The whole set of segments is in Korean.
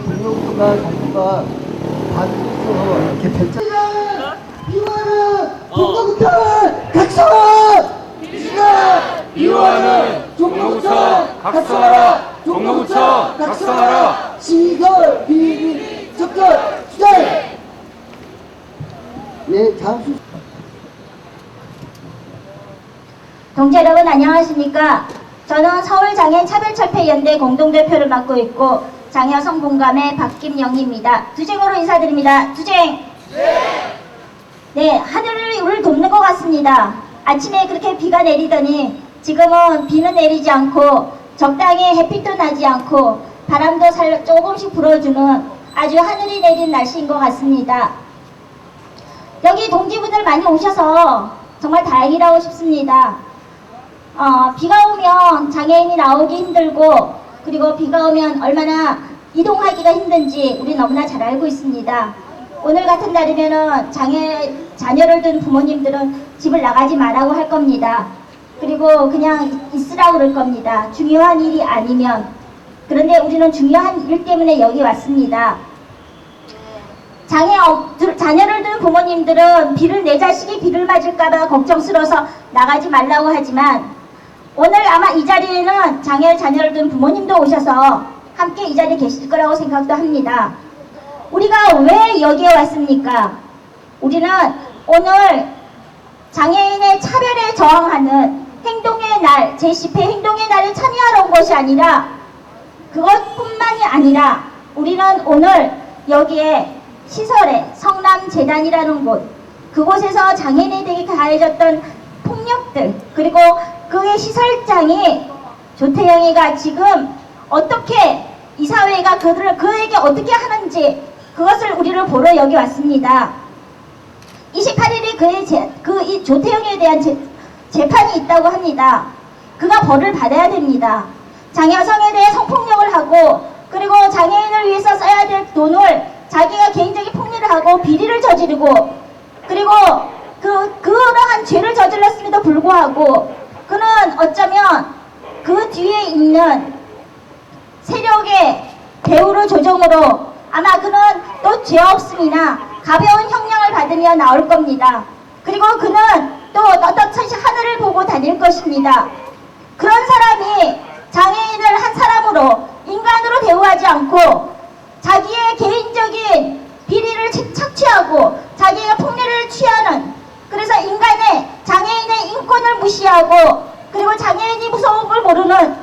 정부가 반드시 이렇게 펼쳐 비화는 종로구청을 각성하라! 비화는 종로구청 각성하라! 종로구청 각성하라! 시설 비리 접견 수절. 네, 장수. 동지 여러분 안녕하십니까? 저는 서울장애인차별철폐연대 공동대표를 맡고 있고 장여성 공감의 박김영희입니다. 두쟁으로 인사드립니다. 두쟁! 네, 하늘을 우리를 돕는 것 같습니다. 아침에 그렇게 비가 내리더니 지금은 비는 내리지 않고 적당히 햇빛도 나지 않고 바람도 조금씩 불어주는 아주 하늘이 내린 날씨인 것 같습니다. 여기 동지분들 많이 오셔서 정말 다행이라고 싶습니다. 비가 오면 장애인이 나오기 힘들고 그리고 비가 오면 얼마나 이동하기가 힘든지 우리 너무나 잘 알고 있습니다. 오늘 같은 날이면은 자녀를 둔 부모님들은 집을 나가지 말라고 할 겁니다. 그리고 그냥 있으라고 그럴 겁니다. 중요한 일이 아니면. 그런데 우리는 중요한 일 때문에 여기 왔습니다. 자녀를 둔 부모님들은 내 자식이 비를 맞을까봐 걱정스러워서 나가지 말라고 하지만 오늘 아마 이 자리에는 자녀를 둔 부모님도 오셔서 함께 이 자리에 계실 거라고 생각도 합니다. 우리가 왜 여기에 왔습니까? 우리는 오늘 장애인의 차별에 저항하는 행동의 날, 제10회 행동의 날에 참여하러 온 것이 아니라 그것뿐만이 아니라 우리는 오늘 여기에 시설에 성남재단이라는 곳, 그곳에서 장애인에 대해 가해졌던 폭력들, 그리고 그의 시설장이 조태영이가 지금 어떻게 이 사회가 그에게 어떻게 하는지 그것을 우리를 보러 여기 왔습니다. 28일이 이 조태영에 대한 재판이 있다고 합니다. 그가 벌을 받아야 됩니다. 장여성에 대해 성폭력을 하고 그리고 장애인을 위해서 써야 될 돈을 자기가 개인적인 폭리를 하고 비리를 저지르고 그리고 그러한 죄를 저질렀음에도 불구하고 그는 어쩌면 그 뒤에 있는 세력의 배후로 조정으로 아마 그는 또 죄 없음이나 가벼운 형량을 받으며 나올 겁니다. 그리고 그는 또 떳떳이 하늘을 보고 다닐 것입니다. 그런 사람이 장애인을 한 사람으로 인간으로 대우하지 않고 자기의 개인적인 비리를 착취하고 자기의 폭리를 취하는, 그래서 장애인의 인권을 무시하고 그리고 장애인이 무서운 걸 모르는,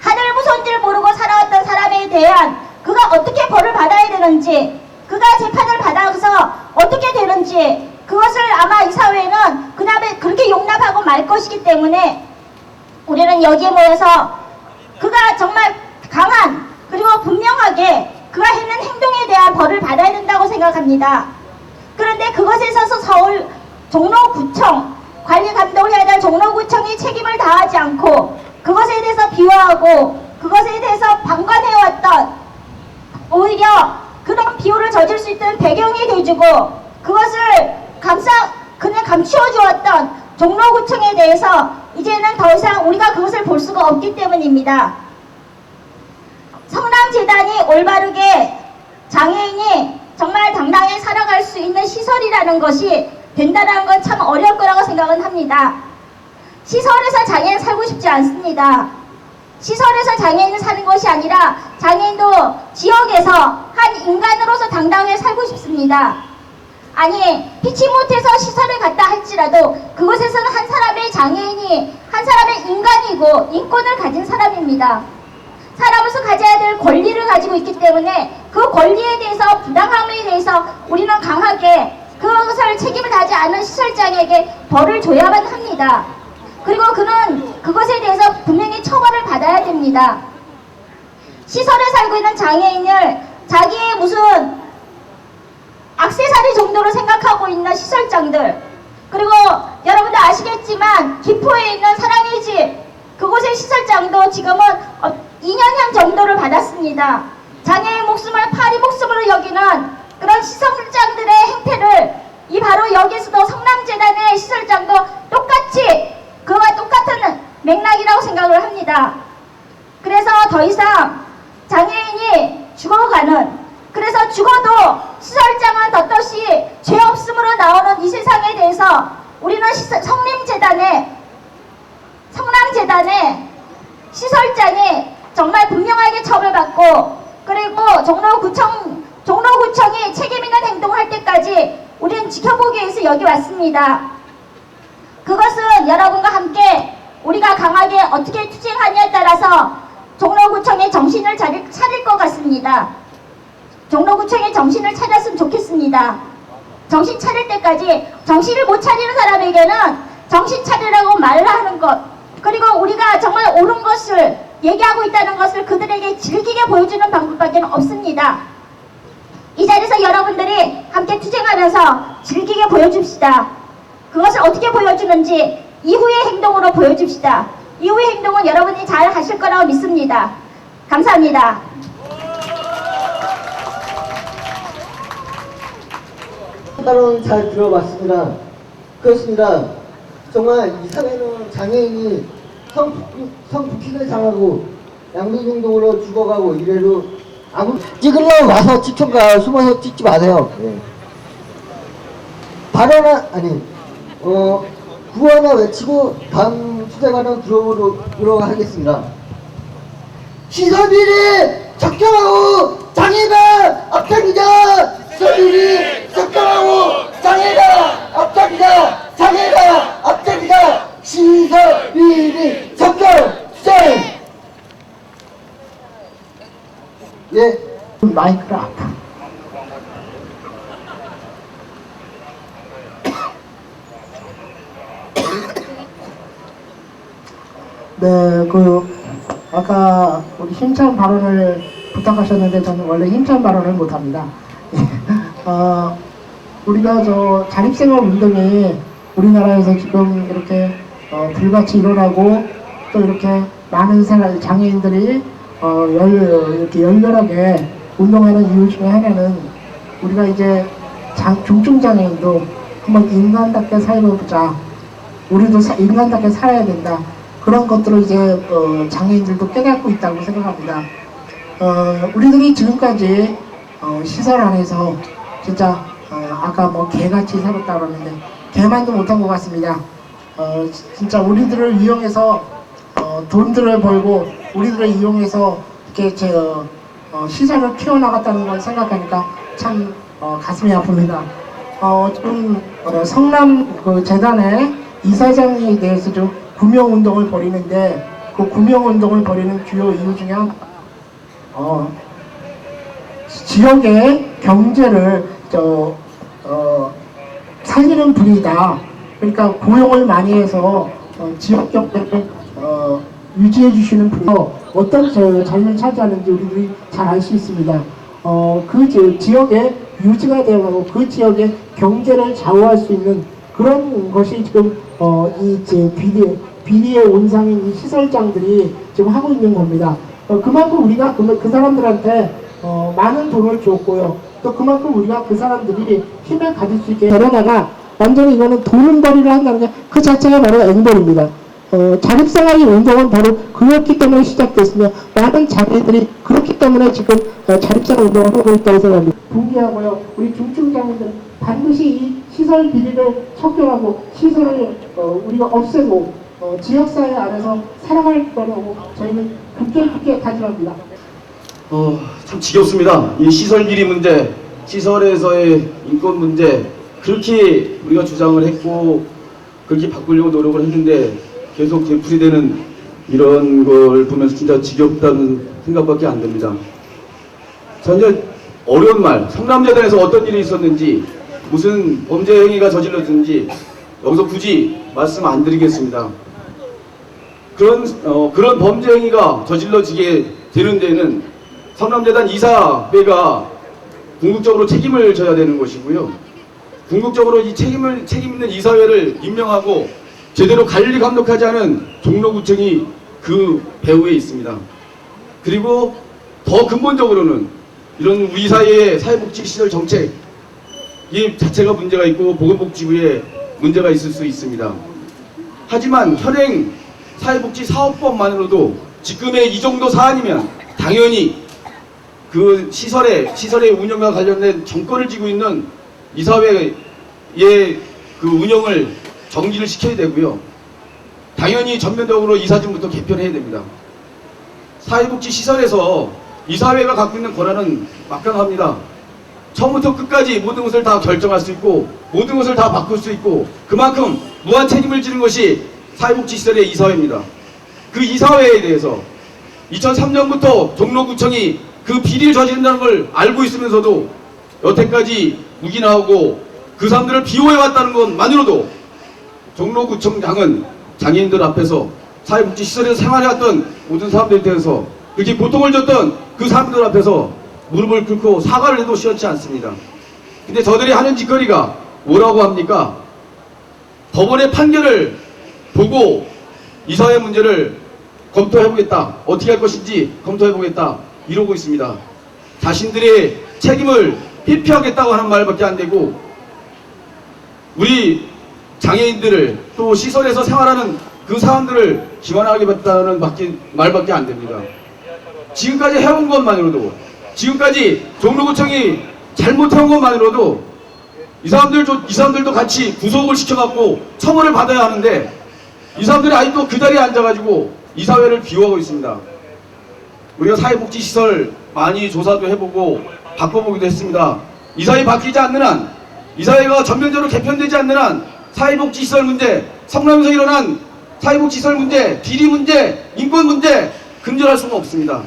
하늘 무서운 줄 모르고 살아왔던 사람에 대한 그가 어떻게 벌을 받아야 되는지, 그가 재판을 받아서 어떻게 되는지 그것을 아마 이 사회는 그다음에 그렇게 용납하고 말 것이기 때문에 우리는 여기에 모여서 그가 정말 강한 그리고 분명하게 그가 했는 행동에 대한 벌을 받아야 된다고 생각합니다. 그런데 그것에 있어서 서울 종로구청 관리 감독을 해야 될 종로구청이 책임을 다하지 않고 그것에 대해서 비호하고 그것에 대해서 방관해왔던, 오히려 그런 비호를 저질 수 있는 배경이 돼주고 그것을 그냥 감추어 주었던 종로구청에 대해서 이제는 더 이상 우리가 그것을 볼 수가 없기 때문입니다. 성남재단이 올바르게 장애인이 정말 당당히 살아갈 수 있는 시설이라는 것이 된다는 건 참 어려울 거라고 생각은 합니다. 시설에서 장애인 살고 싶지 않습니다. 시설에서 장애인을 사는 것이 아니라 장애인도 지역에서 한 인간으로서 당당하게 살고 싶습니다. 아니, 피치 못해서 시설에 갔다 할지라도 그곳에서는 한 사람의 장애인이 한 사람의 인간이고 인권을 가진 사람입니다. 사람으로서 가져야 될 권리를 가지고 있기 때문에 그 권리에 대해서, 부당함에 대해서 우리는 강하게 그것을 책임을 다하지 않은 시설장에게 벌을 줘야만 합니다. 그리고 그는 그것에 대해서 분명히 처벌을 받아야 됩니다. 시설에 살고 있는 장애인을 자기의 무슨 액세서리 정도로 생각하고 있는 시설장들, 그리고 여러분들 아시겠지만 김포에 있는 사랑의 집, 그곳의 시설장도 지금은 2년형 정도를 받았습니다. 장애인 목숨을 파리 목숨으로 여기는 그런 시설장들의 행태를 바로 여기서도 성남재단의 시설장도 똑같이 그와 똑같은 맥락이라고 생각을 합니다. 그래서 더 이상 장애인이 가는, 그래서 죽어도 시설장은 떳떳이 죄 없음으로 나오는 이 세상에 대해서 우리는 성남재단의 시설장이 정말 분명하게 처벌받고, 그리고 종로구청이 책임 있는 행동할 때까지 우리는 지켜보기 위해서 여기 왔습니다. 그것은 여러분과 함께 우리가 강하게 어떻게 투쟁하냐에 따라서 종로구청의 정신을 차릴 것 같습니다. 종로구청의 정신을 차렸으면 좋겠습니다. 정신 차릴 때까지, 정신을 못 차리는 사람에게는 정신 차리라고 말을 하는 것, 그리고 우리가 정말 옳은 것을 얘기하고 있다는 것을 그들에게 질기게 보여주는 방법밖에 없습니다. 이 자리에서 여러분들이 함께 투쟁하면서 질기게 보여줍시다. 그것을 어떻게 보여주는지 이후의 행동으로 보여줍시다. 이후의 행동은 여러분이 잘 하실 거라고 믿습니다. 감사합니다. 발언 잘 들어봤습니다. 그렇습니다. 정말 이 사회는 장애인이 성폭행을 당하고 양도중독으로 죽어가고 이래도 아무 찍으려고 와서 찍던가 숨어서 찍지 마세요. 예. 구호하나 외치고 다음 투쟁하는 들어보도록 하겠습니다. 시설비리 적정하고 장애가 앞장이다. 시설비리 적정하고 장애가 앞장이다. 장애가 앞장이다. 시설비리 적정 투쟁. 예, 마이크를 앞으로. 네, 아까 우리 힘찬 발언을 부탁하셨는데 저는 원래 힘찬 발언을 못합니다. 우리가 자립생활 운동이 우리나라에서 지금 이렇게 불같이 일어나고 또 이렇게 많은 장애인들이 이렇게 열렬하게 운동하는 이유 중에 하나는 우리가 이제 중증장애인도 한번 인간답게 살아보자. 우리도 인간답게 살아야 된다. 그런 것들을 이제 장애인들도 깨닫고 있다고 생각합니다. 우리들이 지금까지 시설 안에서 진짜 아까 뭐 개같이 살았다 그러는데 개만도 못한 것 같습니다. 진짜 우리들을 이용해서 돈들을 벌고 우리들을 이용해서 이렇게 시설을 키워나갔다는 걸 생각하니까 참 가슴이 아픕니다. 지금 성남 재단의 이사장에 대해서 좀 구명운동을 벌이는데 그 구명운동을 벌이는 주요 이유 중에 지역의 경제를 살리는 분이다. 그러니까 고용을 많이 해서 지역 경제를 유지해 주시는 분이서 어떤 자리를 차지하는지 우리들이 잘 알 수 있습니다. 그 지역의 유지가 되어가고 그 지역의 경제를 좌우할 수 있는 그런 것이 지금 비리의 온상인 이 시설장들이 지금 하고 있는 겁니다. 그만큼 우리가 그 사람들한테 많은 돈을 줬고요. 또 그만큼 우리가 그 사람들이 힘을 가질 수 있게 데려다가 완전히 이거는 돈벌이를 한다는 게 그 자체가 바로 앵벌입니다. 자립생활의 운동은 바로 그렇기 때문에 시작됐으며 많은 장애인들이 그렇기 때문에 지금 자립생활 운동을 하고 있다고 생각합니다. 동기하고요. 우리 중증장애인들은 반드시 이 시설 비리를 척결하고 시설을 우리가 없애고 지역사회 안에서 살아갈 거라고 저희는 굳게 다짐합니다. 참 지겹습니다. 이 시설 비리 문제, 시설에서의 인권 문제 그렇게 우리가 주장을 했고 그렇게 바꾸려고 노력을 했는데 계속 되풀이되는 이런 걸 보면서 진짜 지겹다는 생각밖에 안 듭니다. 전혀 어려운 말, 성남재단에서 어떤 일이 있었는지 무슨 범죄 행위가 저질렀는지 여기서 굳이 말씀 안 드리겠습니다. 그런 범죄 행위가 저질러지게 되는 데는 성남재단 이사회가 궁극적으로 책임을 져야 되는 것이고요. 궁극적으로 이 책임 있는 이사회를 임명하고 제대로 관리 감독하지 않은 종로구청이 그 배후에 있습니다. 그리고 더 근본적으로는 이런 우리 사회의 사회복지시설 정책 이 자체가 문제가 있고 보건복지부에 문제가 있을 수 있습니다. 하지만 현행 사회복지 사업법만으로도 지금의 이 정도 사안이면 당연히 그 시설의 운영과 관련된 정권을 쥐고 있는 이사회의 그 운영을 정지를 시켜야 되고요. 당연히 전면적으로 이사진부터 개편해야 됩니다. 사회복지 시설에서 이사회가 갖고 있는 권한은 막강합니다. 처음부터 끝까지 모든 것을 다 결정할 수 있고 모든 것을 다 바꿀 수 있고 그만큼 무한 책임을 지는 것이 사회복지시설의 이사회입니다. 그 이사회에 대해서 2003년부터 종로구청이 그 비리를 저지른다는 걸 알고 있으면서도 여태까지 묵인하고 그 사람들을 비호해왔다는 것만으로도 종로구청장은 장애인들 앞에서 사회복지시설에서 생활해왔던 모든 사람들에 대해서 그렇게 고통을 줬던 그 사람들 앞에서 무릎을 꿇고 사과를 해도 시원치 않습니다. 근데 저들이 하는 짓거리가 뭐라고 합니까? 법원의 판결을 보고 이사회 문제를 검토해보겠다. 어떻게 할 것인지 검토해보겠다. 이러고 있습니다. 자신들의 책임을 회피하겠다고 하는 말밖에 안 되고 우리 장애인들을 또 시설에서 생활하는 그 사람들을 기원하겠다는 말밖에 안 됩니다. 지금까지 해온 것만으로도 지금까지 종로구청이 잘못해온 것만으로도 이 사람들도 같이 구속을 시켜갖고 처벌을 받아야 하는데 이 사람들이 아직도 그 자리에 앉아가지고 이사회를 비호하고 있습니다. 우리가 사회복지시설 많이 조사도 해보고 바꿔보기도 했습니다. 이사회 바뀌지 않는 한, 이사회가 전면적으로 개편되지 않는 한 사회복지시설 문제, 성남에서 일어난 사회복지시설 문제, 비리 문제, 인권 문제 근절할 수는 없습니다.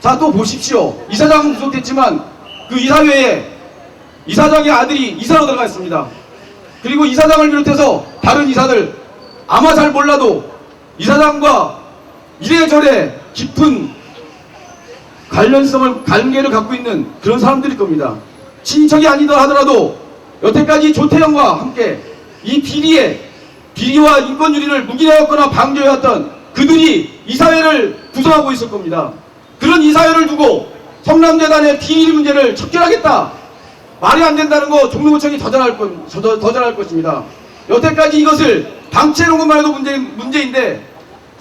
자, 또 보십시오. 이사장은 구속됐지만 그 이사회에 이사장의 아들이 이사로 들어가 있습니다. 그리고 이사장을 비롯해서 다른 이사들 아마 잘 몰라도 이사장과 이래저래 깊은 관계를 갖고 있는 그런 사람들일 겁니다. 친척이 아니다 하더라도 여태까지 조태영과 함께 이 비리와 인권유린을 묵인해왔거나 방조해왔던 그들이 이사회를 구성하고 있을 겁니다. 그런 이사회를 두고 성남재단의 비리 문제를 척결하겠다. 말이 안 된다는 거 종로구청이 더 잘할 것입니다. 여태까지 이것을 방치해놓은 것만 해도 문제인데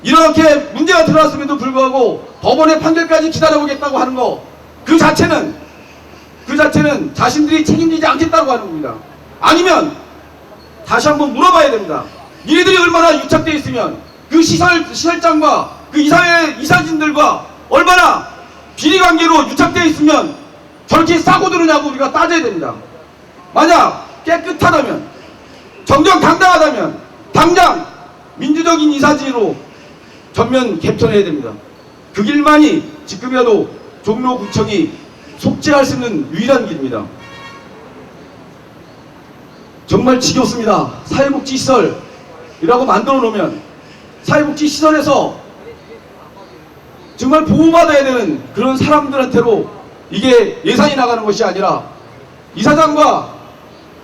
이렇게 문제가 드러났음에도 불구하고 법원의 판결까지 기다려보겠다고 하는 거 그 자체는 자신들이 책임지지 않겠다고 하는 겁니다. 아니면 다시 한번 물어봐야 됩니다. 니네들이 얼마나 유착되어 있으면 그 시설장과 그 이사회 이사진들과 얼마나 비리관계로 유착되어 있으면 저렇게 싸고들으냐고 우리가 따져야 됩니다. 만약 깨끗하다면 정정당당하다면 당장 민주적인 이사진으로 전면 개편해야 됩니다. 그 길만이 지금이라도 종로구청이 속죄할 수 있는 유일한 길입니다. 정말 지겹습니다. 사회복지시설이라고 만들어 놓으면 사회복지시설에서 정말 보호받아야 되는 그런 사람들한테로 이게 예산이 나가는 것이 아니라 이사장과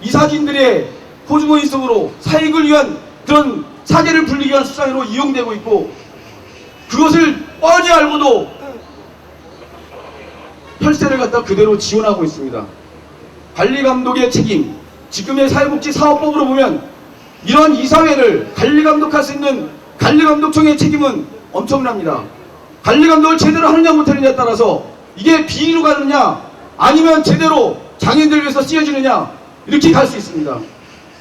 이사진들의 호주머니 속으로 사익을 위한 그런 사재를 불리기 위한 수단으로 이용되고 있고 그것을 뻔히 알고도 혈세를 갖다 그대로 지원하고 있습니다. 관리감독의 책임, 지금의 사회복지 사업법으로 보면 이런 이사회를 관리감독할 수 있는 관리감독청의 책임은 엄청납니다. 관리감독을 제대로 하느냐 못하느냐에 따라서 이게 비리로 가느냐 아니면 제대로 장애인들을 위해서 쓰여지느냐 이렇게 갈 수 있습니다.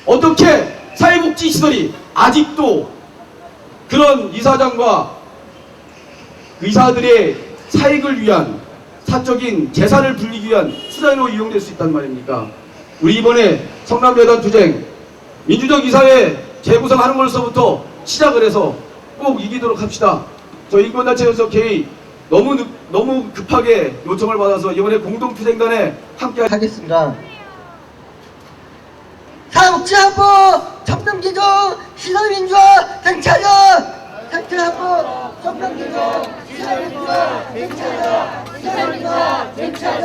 어떻게 사회복지시설이 아직도 그런 이사장과 그 이사들의 사익을 위한 사적인 재산을 불리기 위한 수단으로 이용될 수 있단 말입니까? 우리 이번에 성남재단 투쟁 민주적 이사회 재구성하는 것로서부터 시작을 해서 꼭 이기도록 합시다. 저희 인권단체에서 개의 너무 급하게 요청을 받아서 이번에 공동투쟁단에 함께 하겠습니다. 사회복지안보 청렴기조 시설민주화 경찰력 경찰안보 청렴기조 시설민주화 경찰력 시설민주화 경찰력